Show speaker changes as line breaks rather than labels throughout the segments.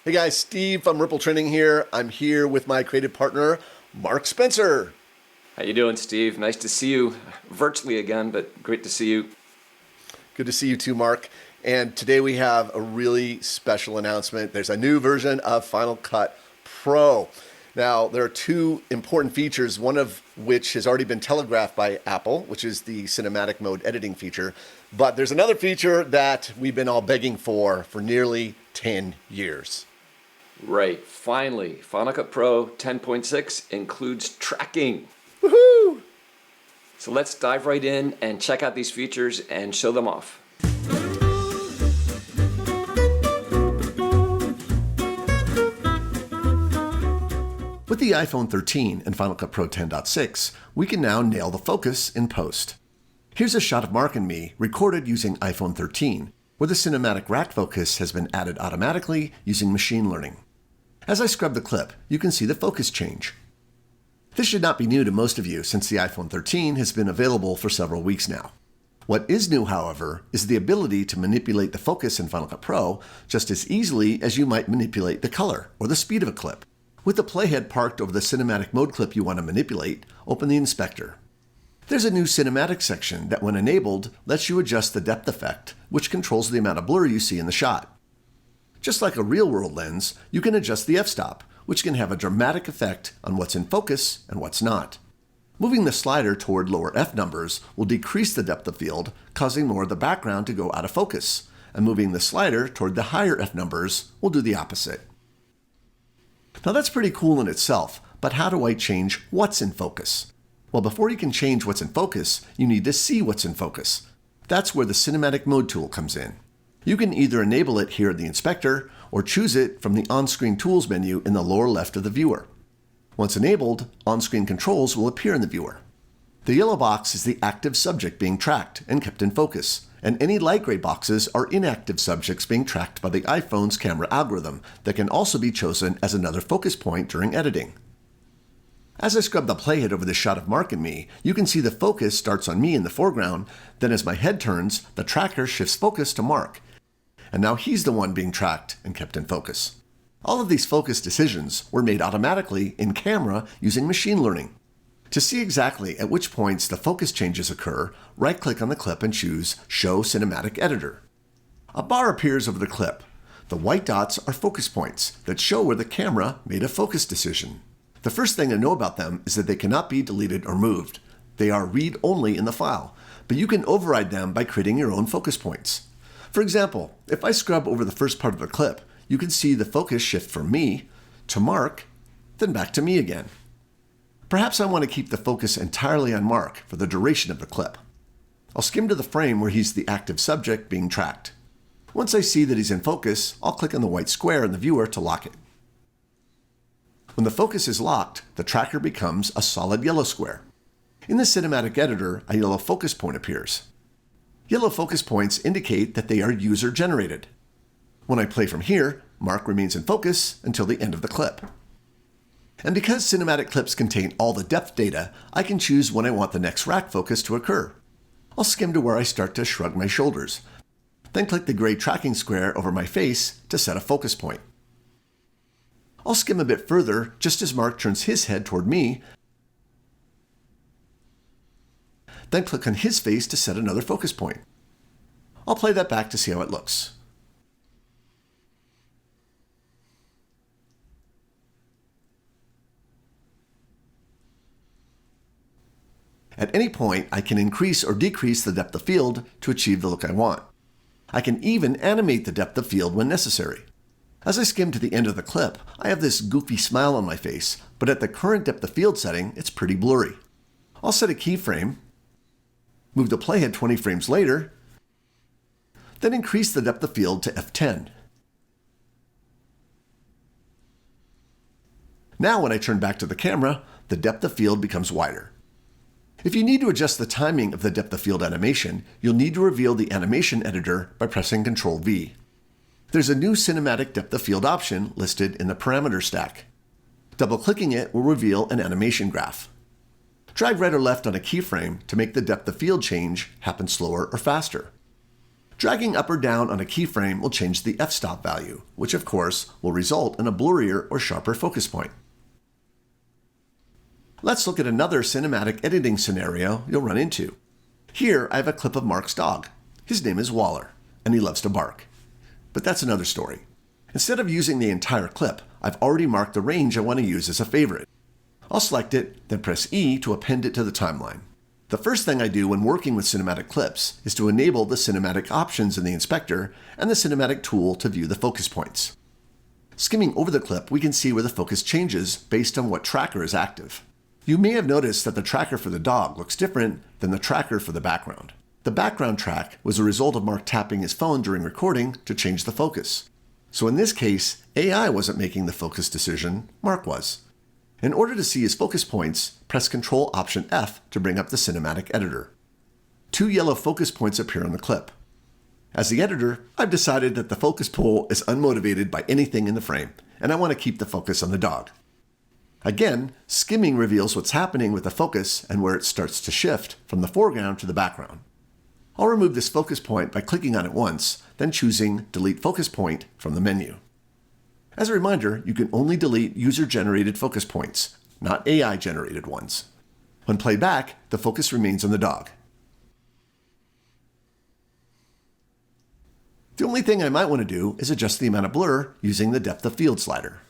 Hey guys, Steve from Ripple Training here. I'm here with my creative partner, Mark Spencer.
How you doing, Steve? Nice to see you virtually again, but great to see you.
Good to see you too, Mark. And today we have a really special announcement. There's a new version of Final Cut Pro. Now, there are two important features, one of which has already been telegraphed by Apple, which is the cinematic mode editing feature. But there's another feature that we've been all begging for nearly 10 years.
Right, finally, Final Cut Pro 10.6 includes tracking.
Woohoo!
So let's dive right in and check out these features and show them off.
With the iPhone 13 and Final Cut Pro 10.6, we can now nail the focus in post. Here's a shot of Mark and me recorded using iPhone 13, where the cinematic rack focus has been added automatically using machine learning. As I scrub the clip, you can see the focus change. This should not be new to most of you since the iPhone 13 has been available for several weeks now. What is new, however, is the ability to manipulate the focus in Final Cut Pro just as easily as you might manipulate the color or the speed of a clip. With the playhead parked over the cinematic mode clip you want to manipulate, open the inspector. There's a new cinematic section that, when enabled, lets you adjust the depth effect, which controls the amount of blur you see in the shot. Just like a real-world lens, you can adjust the f-stop, which can have a dramatic effect on what's in focus and what's not. Moving the slider toward lower f numbers will decrease the depth of field, causing more of the background to go out of focus, and moving the slider toward the higher f numbers will do the opposite. Now that's pretty cool in itself, but how do I change what's in focus? Well, before you can change what's in focus, you need to see what's in focus. That's where the cinematic mode tool comes in. You can either enable it here in the inspector or choose it from the on-screen tools menu in the lower left of the viewer. Once enabled, on-screen controls will appear in the viewer. The yellow box is the active subject being tracked and kept in focus, and any light gray boxes are inactive subjects being tracked by the iPhone's camera algorithm that can also be chosen as another focus point during editing. As I scrub the playhead over this shot of Mark and me, you can see the focus starts on me in the foreground, then as my head turns, the tracker shifts focus to Mark. And now he's the one being tracked and kept in focus. All of these focus decisions were made automatically in camera using machine learning. To see exactly at which points the focus changes occur, right-click on the clip and choose Show Cinematic Editor. A bar appears over the clip. The white dots are focus points that show where the camera made a focus decision. The first thing to know about them is that they cannot be deleted or moved. They are read-only in the file, but you can override them by creating your own focus points. For example, if I scrub over the first part of the clip, you can see the focus shift from me to Mark, then back to me again. Perhaps I want to keep the focus entirely on Mark for the duration of the clip. I'll skim to the frame where he's the active subject being tracked. Once I see that he's in focus, I'll click on the white square in the viewer to lock it. When the focus is locked, the tracker becomes a solid yellow square. In the cinematic editor, a yellow focus point appears. Yellow focus points indicate that they are user-generated. When I play from here, Mark remains in focus until the end of the clip. And because cinematic clips contain all the depth data, I can choose when I want the next rack focus to occur. I'll skim to where I start to shrug my shoulders, then click the gray tracking square over my face to set a focus point. I'll skim a bit further just as Mark turns his head toward me, then click on his face to set another focus point. I'll play that back to see how it looks. At any point, I can increase or decrease the depth of field to achieve the look I want. I can even animate the depth of field when necessary. As I skim to the end of the clip, I have this goofy smile on my face, but at the current depth of field setting, it's pretty blurry. I'll set a keyframe, move the playhead 20 frames later, then increase the depth of field to f10. Now when I turn back to the camera, the depth of field becomes wider. If you need to adjust the timing of the depth of field animation, you'll need to reveal the animation editor by pressing Ctrl V. There's a new cinematic depth of field option listed in the parameter stack. Double-clicking it will reveal an animation graph. Drag right or left on a keyframe to make the depth of field change happen slower or faster. Dragging up or down on a keyframe will change the f-stop value, which of course will result in a blurrier or sharper focus point. Let's look at another cinematic editing scenario you'll run into. Here I have a clip of Mark's dog. His name is Waller, and he loves to bark. But that's another story. Instead of using the entire clip, I've already marked the range I want to use as a favorite. I'll select it, then press E to append it to the timeline. The first thing I do when working with cinematic clips is to enable the cinematic options in the inspector and the cinematic tool to view the focus points. Skimming over the clip, we can see where the focus changes based on what tracker is active. You may have noticed that the tracker for the dog looks different than the tracker for the background. The background track was a result of Mark tapping his phone during recording to change the focus. So in this case, AI wasn't making the focus decision, Mark was. In order to see his focus points, press Ctrl-Option-F to bring up the cinematic editor. 2 yellow focus points appear on the clip. As the editor, I've decided that the focus pull is unmotivated by anything in the frame, and I want to keep the focus on the dog. Again, skimming reveals what's happening with the focus and where it starts to shift from the foreground to the background. I'll remove this focus point by clicking on it once, then choosing Delete Focus Point from the menu. As a reminder, you can only delete user-generated focus points, not AI-generated ones. When played back, the focus remains on the dog. The only thing I might want to do is adjust the amount of blur using the depth of field slider.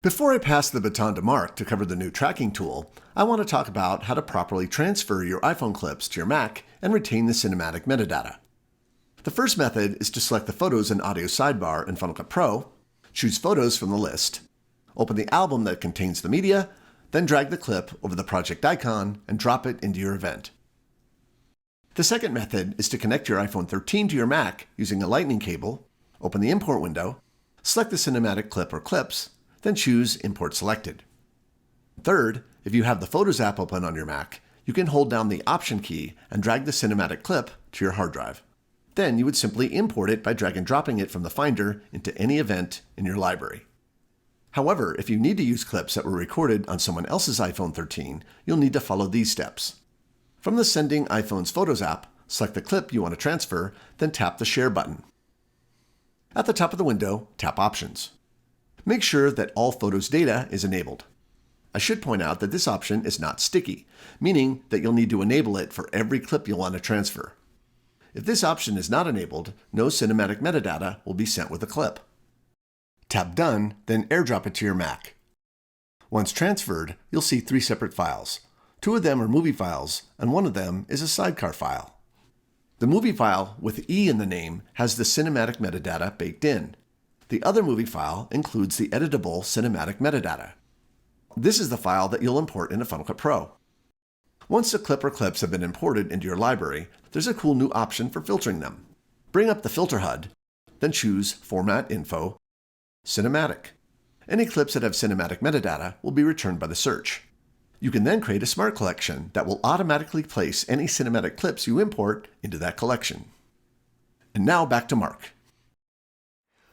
Before I pass the baton to Mark to cover the new tracking tool, I want to talk about how to properly transfer your iPhone clips to your Mac and retain the cinematic metadata. The first method is to select the Photos and Audio sidebar in Final Cut Pro, choose Photos from the list, open the album that contains the media, then drag the clip over the project icon and drop it into your event. The second method is to connect your iPhone 13 to your Mac using a Lightning cable, open the import window, select the cinematic clip or clips, then choose Import Selected. Third, if you have the Photos app open on your Mac, you can hold down the Option key and drag the cinematic clip to your hard drive. Then you would simply import it by drag and dropping it from the Finder into any event in your library. However, if you need to use clips that were recorded on someone else's iPhone 13, you'll need to follow these steps. From the Sending iPhone's Photos app, select the clip you want to transfer, then tap the Share button. At the top of the window, tap Options. Make sure that All Photos data is enabled. I should point out that this option is not sticky, meaning that you'll need to enable it for every clip you'll want to transfer. If this option is not enabled, no cinematic metadata will be sent with the clip. Tap Done, then airdrop it to your Mac. Once transferred, you'll see 3 separate files. 2 of them are movie files, and 1 of them is a sidecar file. The movie file with E in the name has the cinematic metadata baked in. The other movie file includes the editable cinematic metadata. This is the file that you'll import into Final Cut Pro. Once the clip or clips have been imported into your library, there's a cool new option for filtering them. Bring up the Filter HUD, then choose Format Info, Cinematic. Any clips that have cinematic metadata will be returned by the search. You can then create a smart collection that will automatically place any cinematic clips you import into that collection. And now back to Mark.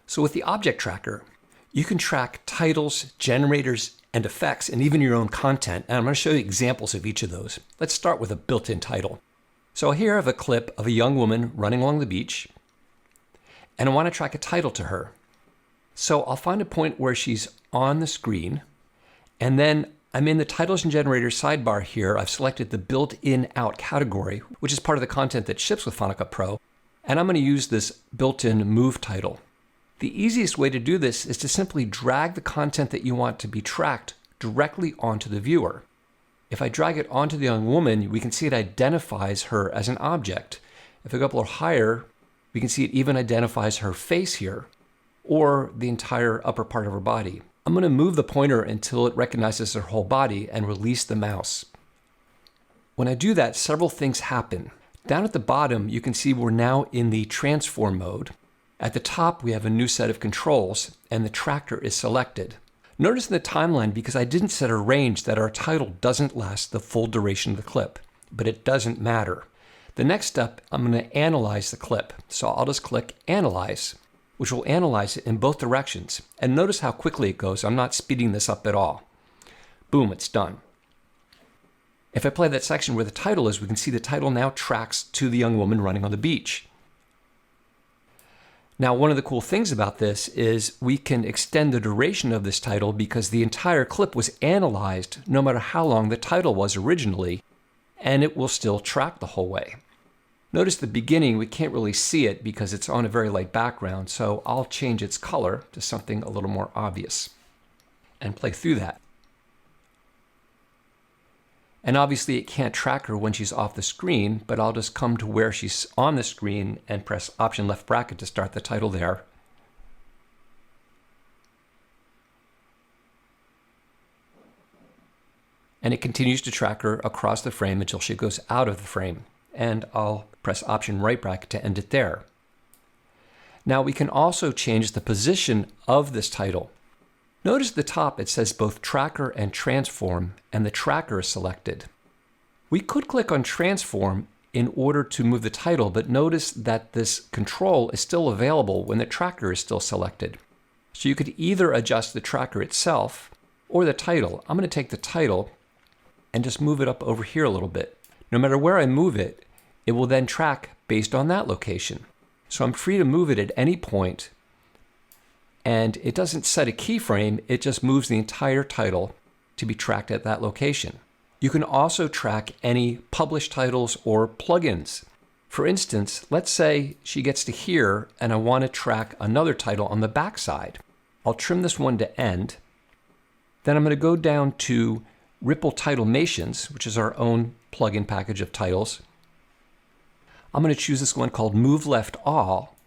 So with the object tracker, you can track titles, generators, and effects, and even your own content. And I'm going to show you examples of each of those. Let's start with a built-in title. So here I have a clip of a young woman running along the beach, and I want to track a title to her. So I'll find a point where she's on the screen, and then I'm in the titles and generators sidebar here. I've selected the built-in out category, which is part of the content that ships with Final Cut Pro, and I'm going to use this built-in move title. The easiest way to do this is to simply drag the content that you want to be tracked directly onto the viewer. If I drag it onto the young woman, we can see it identifies her as an object. If I go up a little higher, we can see it even identifies her face here, or the entire upper part of her body. I'm going to move the pointer until it recognizes her whole body and release the mouse. When I do that, several things happen. Down at the bottom, you can see we're now in the transform mode. At the top, we have a new set of controls, and the tracker is selected. Notice in the timeline, because I didn't set a range, that our title doesn't last the full duration of the clip, but it doesn't matter. The next step, I'm going to analyze the clip. So I'll just click Analyze, which will analyze it in both directions. And notice how quickly it goes. I'm not speeding this up at all. Boom, it's done. If I play that section where the title is, we can see the title now tracks to the young woman running on the beach. Now, one of the cool things about this is we can extend the duration of this title because the entire clip was analyzed no matter how long the title was originally, and it will still track the whole way. Notice the beginning, we can't really see it because it's on a very light background, so I'll change its color to something a little more obvious and play through that. And obviously it can't track her when she's off the screen, but I'll just come to where she's on the screen and press Option left bracket to start the title there. And it continues to track her across the frame until she goes out of the frame. And I'll press Option right bracket to end it there. Now we can also change the position of this title. Notice at the top it says both Tracker and Transform, and the tracker is selected. We could click on Transform in order to move the title, but notice that this control is still available when the tracker is still selected. So you could either adjust the tracker itself or the title. I'm going to take the title and just move it up over here a little bit. No matter where I move it, it will then track based on that location. So I'm free to move it at any point. And it doesn't set a keyframe, it just moves the entire title to be tracked at that location. You can also track any published titles or plugins. For instance, let's say she gets to here and I want to track another title on the back side. I'll trim this one to end. Then I'm going to go down to Ripple Titlemations, which is our own plugin package of titles. I'm going to choose this one called Move Left All.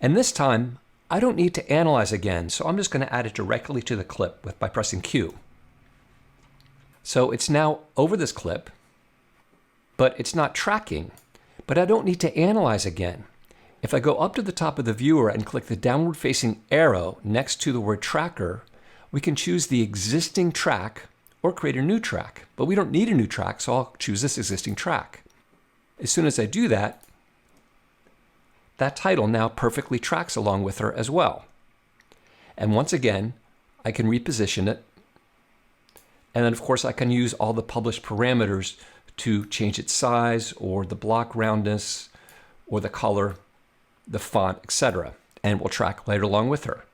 And this time, I don't need to analyze again, so I'm just going to add it directly to the clip by pressing Q. So it's now over this clip, but it's not tracking. But I don't need to analyze again. If I go up to the top of the viewer and click the downward facing arrow next to the word tracker, we can choose the existing track or create a new track. But we don't need a new track, so I'll choose this existing track. As soon as I do that, that title now perfectly tracks along with her as well. And once again, I can reposition it. And then of course I can use all the published parameters to change its size or the block roundness or the color, the font, etc. And we'll track right along with her.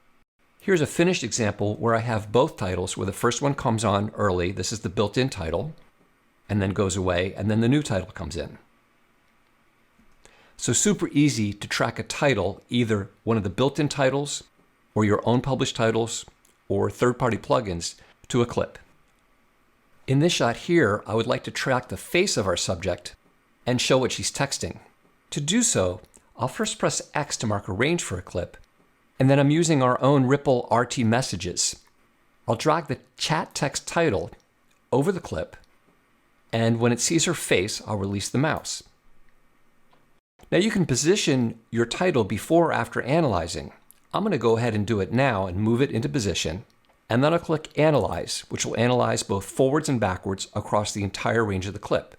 Here's a finished example where I have both titles where the first one comes on early. This is the built-in title and then goes away, and then the new title comes in. So super easy to track a title, either one of the built-in titles or your own published titles or third-party plugins to a clip. In this shot here, I would like to track the face of our subject and show what she's texting. To do so, I'll first press X to mark a range for a clip, and then I'm using our own Ripple RT messages. I'll drag the chat text title over the clip, and when it sees her face, I'll release the mouse. Now you can position your title before or after analyzing. I'm going to go ahead and do it now and move it into position. And then I'll click Analyze, which will analyze both forwards and backwards across the entire range of the clip.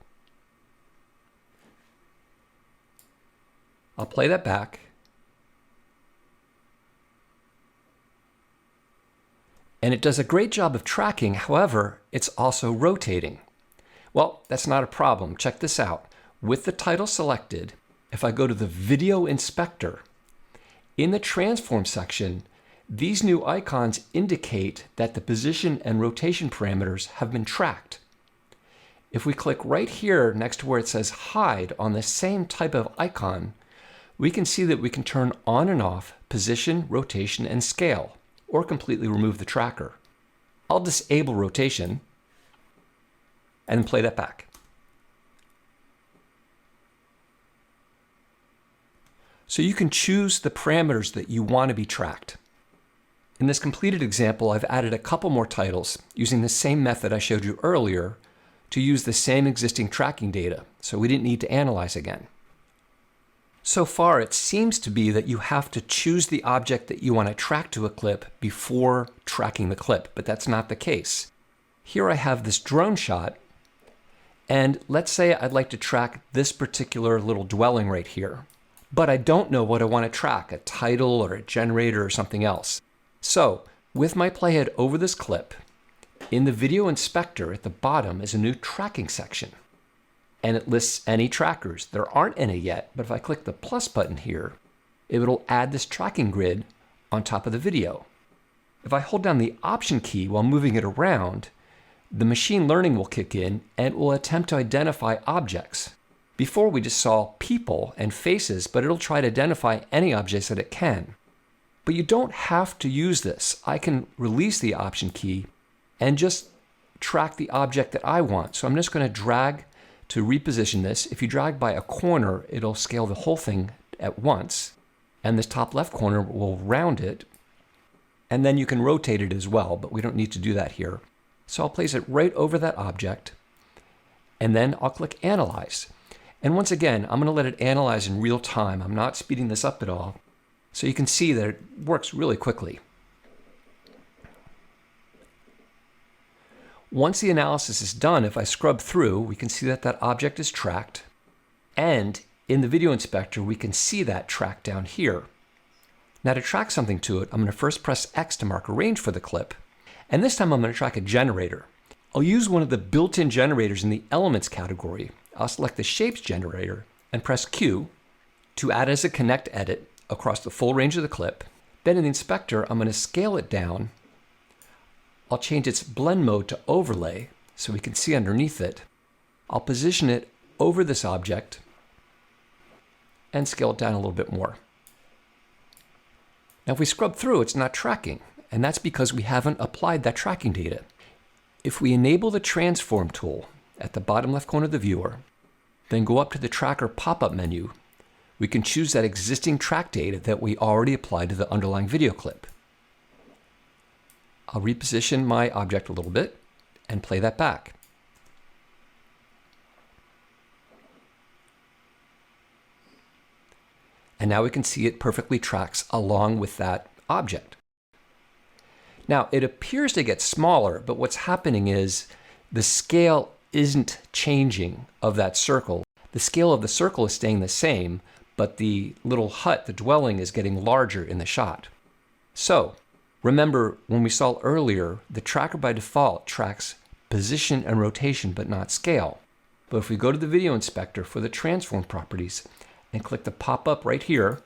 I'll play that back. And it does a great job of tracking, however, it's also rotating. Well, that's not a problem. Check this out. With the title selected, if I go to the Video Inspector, in the Transform section, these new icons indicate that the position and rotation parameters have been tracked. If we click right here next to where it says Hide on the same type of icon, we can see that we can turn on and off position, rotation, and scale, or completely remove the tracker. I'll disable rotation and play that back. So you can choose the parameters that you want to be tracked. In this completed example, I've added a couple more titles using the same method I showed you earlier to use the same existing tracking data, so we didn't need to analyze again. So far, it seems to be that you have to choose the object that you want to track to a clip before tracking the clip, but that's not the case. Here I have this drone shot, and let's say I'd like to track this particular little dwelling right here. But I don't know what I want to track, a title or a generator or something else. So with my playhead over this clip, In the video inspector at the bottom is a new tracking section, and it lists any trackers. There aren't any yet, but if I click the plus button here, it will add this tracking grid on top of the video. If I hold down the Option key while moving it around, the machine learning will kick in and it will attempt to identify objects. Before we just saw people and faces, but it'll try to identify any objects that it can. But you don't have to use this. I can release the Option key and just track the object that I want. So I'm just going to drag to reposition this. If you drag by a corner, it'll scale the whole thing at once. And this top left corner will round it. And then you can rotate it as well, but we don't need to do that here. So I'll place it right over that object. And then I'll click Analyze. And once again, I'm going to let it analyze in real time. I'm not speeding this up at all. So you can see that it works really quickly. Once the analysis is done, if I scrub through, we can see that that object is tracked. And in the video inspector, we can see that track down here. Now to track something to it, I'm going to first press X to mark a range for the clip. And this time I'm going to track a generator. I'll use one of the built-in generators in the Elements category. I'll select the Shapes generator and press Q to add as a connect edit across the full range of the clip. Then in the inspector, I'm going to scale it down. I'll change its blend mode to overlay so we can see underneath it. I'll position it over this object and scale it down a little bit more. Now if we scrub through, it's not tracking, and that's because we haven't applied that tracking data. If we enable the Transform tool at the bottom left corner of the viewer, then go up to the Tracker pop-up menu, we can choose that existing track data that we already applied to the underlying video clip. I'll reposition my object a little bit and play that back. And now we can see it perfectly tracks along with that object. Now it appears to get smaller, but what's happening is the scale isn't changing of that circle. The scale of the circle is staying the same, but the little hut, the dwelling, is getting larger in the shot. So remember, when we saw earlier, the tracker by default tracks position and rotation, but not scale. But if we go to the video inspector for the transform properties and click the pop-up right here,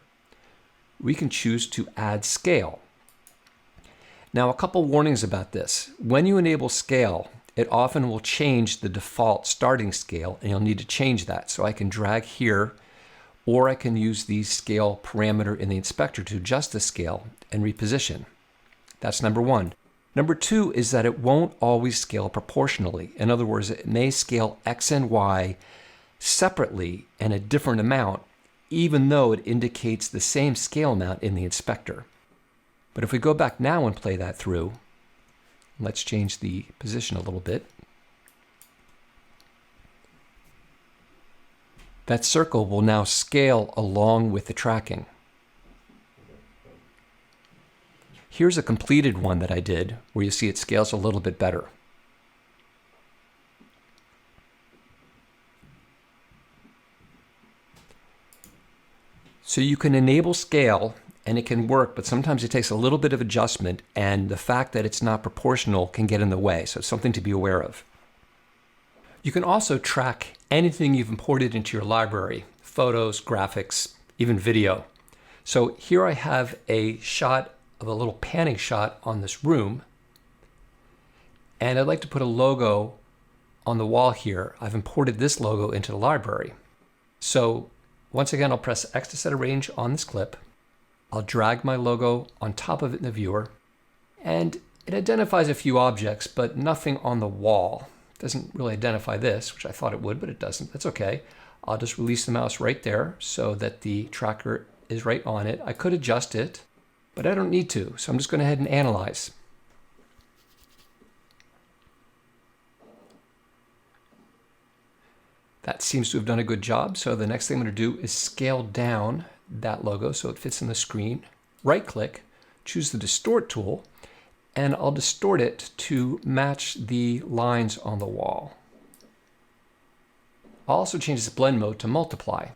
we can choose to add scale. Now, a couple warnings about this. When you enable scale, it often will change the default starting scale, and you'll need to change that. So I can drag here, or I can use the scale parameter in the inspector to adjust the scale and reposition. That's number one. Number two is that it won't always scale proportionally. In other words, it may scale X and Y separately and a different amount, even though it indicates the same scale amount in the inspector. But if we go back now and play that through, let's change the position a little bit. That circle will now scale along with the tracking. Here's a completed one that I did where you see it scales a little bit better. So you can enable scale and it can work, but sometimes it takes a little bit of adjustment, and the fact that it's not proportional can get in the way, so it's something to be aware of. You can also track anything you've imported into your library, photos, graphics, even video. So here I have a shot of a little panning shot on this room, and I'd like to put a logo on the wall here. I've imported this logo into the library. So once again, I'll press X to set a range on this clip. I'll drag my logo on top of it in the viewer, and it identifies a few objects, but nothing on the wall. It doesn't really identify this, which I thought it would, but it doesn't. That's okay. I'll just release the mouse right there so that the tracker is right on it. I could adjust it, but I don't need to, so I'm just going to go ahead and analyze. That seems to have done a good job, so the next thing I'm going to do is scale down that logo so it fits in the screen. Right-click, choose the Distort tool, and I'll distort it to match the lines on the wall. I'll also change this blend mode to multiply.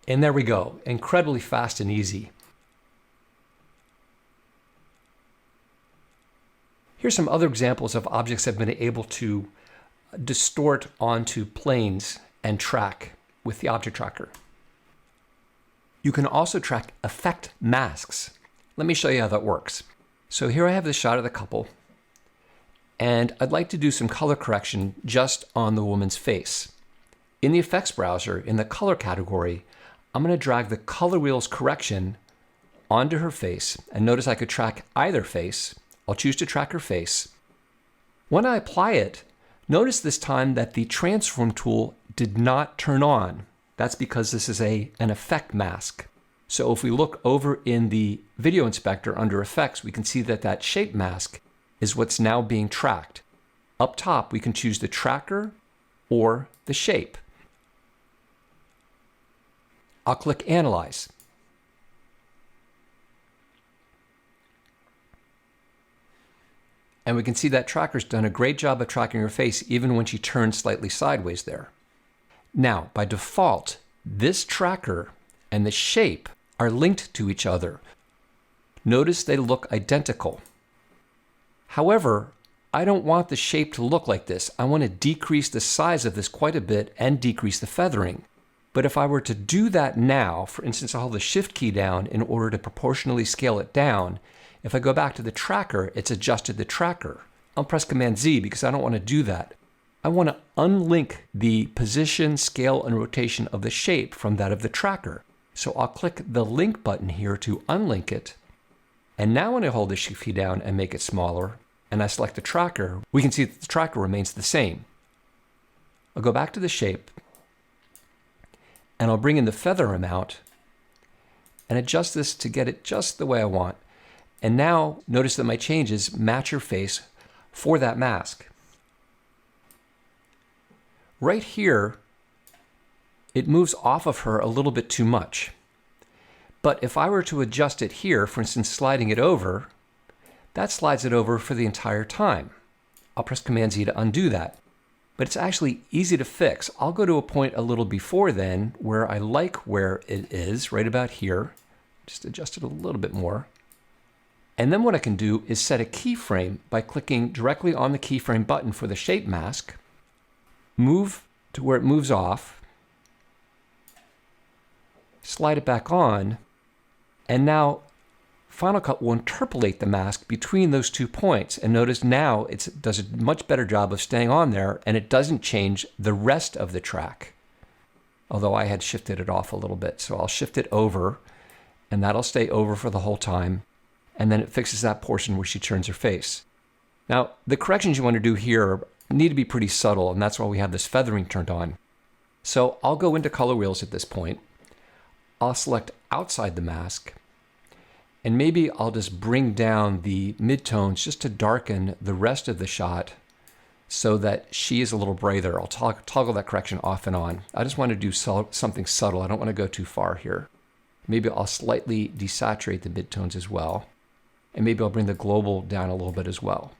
And there we go, incredibly fast and easy. Here's some other examples of objects I've been able to distort onto planes and track with the object tracker. You can also track effect masks. Let me show you how that works. So here I have the shot of the couple, and I'd like to do some color correction just on the woman's face. In the effects browser, in the color category, I'm going to drag the color wheels correction onto her face, and notice I could track either face. I'll choose to track her face. When I apply it, notice this time that the transform tool did not turn on. That's because this is an effect mask. So if we look over in the video inspector under effects, we can see that that shape mask is what's now being tracked. Up top, we can choose the tracker or the shape. I'll click Analyze. And we can see that tracker's done a great job of tracking her face even when she turns slightly sideways there. Now, by default, this tracker and the shape are linked to each other. Notice they look identical. However, I don't want the shape to look like this. I want to decrease the size of this quite a bit and decrease the feathering. But if I were to do that now, for instance, I'll hold the Shift key down in order to proportionally scale it down. If I go back to the tracker, it's adjusted the tracker. I'll press Command Z because I don't want to do that. I want to unlink the position, scale, and rotation of the shape from that of the tracker. So I'll click the link button here to unlink it. And now when I hold the Shift key down and make it smaller, and I select the tracker, we can see that the tracker remains the same. I'll go back to the shape, and I'll bring in the feather amount and adjust this to get it just the way I want. And now notice that my changes match her face for that mask. Right here, it moves off of her a little bit too much. But if I were to adjust it here, for instance, sliding it over, that slides it over for the entire time. I'll press Command Z to undo that. But it's actually easy to fix. I'll go to a point a little before then where I like where it is, right about here. Just adjust it a little bit more. And then what I can do is set a keyframe by clicking directly on the keyframe button for the shape mask, move to where it moves off, slide it back on, and now Final Cut will interpolate the mask between those 2 points. And notice now it does a much better job of staying on there, and it doesn't change the rest of the track. Although I had shifted it off a little bit. So I'll shift it over, and that'll stay over for the whole time. And then it fixes that portion where she turns her face. Now, the corrections you want to do here need to be pretty subtle, and that's why we have this feathering turned on. So I'll go into color wheels at this point. I'll select outside the mask, and maybe I'll just bring down the midtones just to darken the rest of the shot so that she is a little brighter. I'll toggle that correction off and on. I just want to do something subtle. I don't want to go too far here. Maybe I'll slightly desaturate the midtones as well. And maybe I'll bring the global down a little bit as well.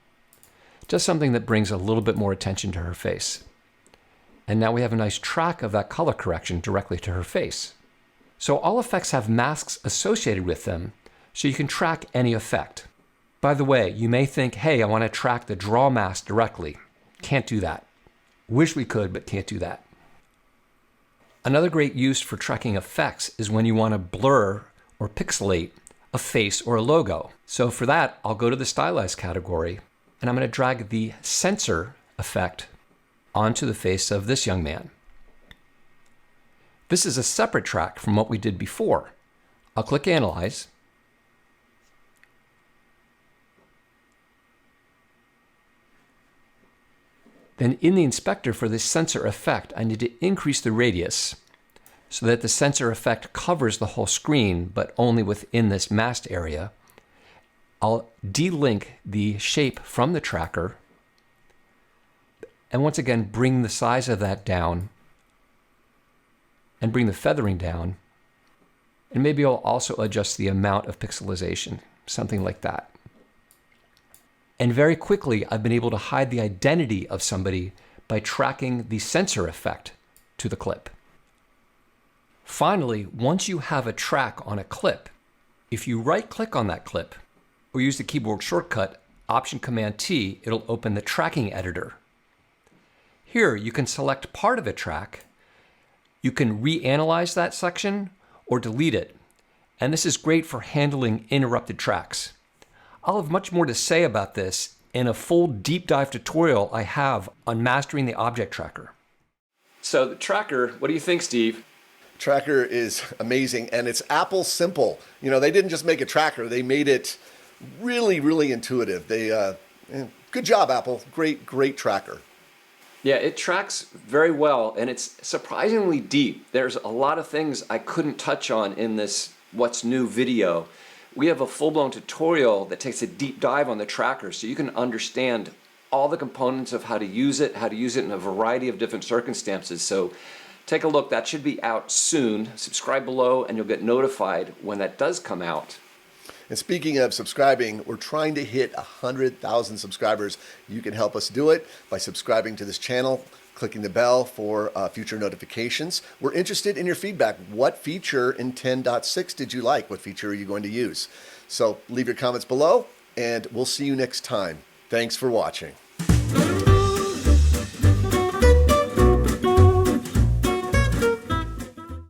Just something that brings a little bit more attention to her face. And now we have a nice track of that color correction directly to her face. So all effects have masks associated with them, so you can track any effect. By the way, you may think, hey, I want to track the draw mask directly. Can't do that. Wish we could, but can't do that. Another great use for tracking effects is when you want to blur or pixelate a face or a logo. So for that, I'll go to the Stylize category, and I'm going to drag the sensor effect onto the face of this young man. This is a separate track from what we did before. I'll click Analyze. Then in the inspector for this sensor effect, I need to increase the radius so that the sensor effect covers the whole screen, but only within this masked area. I'll delink the shape from the tracker, and once again, bring the size of that down, and bring the feathering down. And maybe I'll also adjust the amount of pixelization, something like that. And very quickly, I've been able to hide the identity of somebody by tracking the sensor effect to the clip. Finally, once you have a track on a clip, if you right-click on that clip or use the keyboard shortcut Option Command T, it'll open the tracking editor. Here, you can select part of a track. You can reanalyze that section or delete it. And this is great for handling interrupted tracks. I'll have much more to say about this in a full deep dive tutorial I have on mastering the object tracker.
So the tracker, what do you think, Steve?
Tracker is amazing, and it's Apple simple. You know, they didn't just make a tracker, they made it really, really intuitive. Good job, Apple. Great tracker.
Yeah, it tracks very well, and it's surprisingly deep. There's a lot of things I couldn't touch on in this What's New video. We have a full-blown tutorial that takes a deep dive on the tracker so you can understand all the components of how to use it in a variety of different circumstances. So take a look. That should be out soon. Subscribe below and you'll get notified when that does come out.
And speaking of subscribing, we're trying to hit 100,000 subscribers. You can help us do it by subscribing to this channel, clicking the bell for future notifications. We're interested in your feedback. What feature in 10.6 did you like? What feature are you going to use? So leave your comments below, and we'll see you next time. Thanks for watching.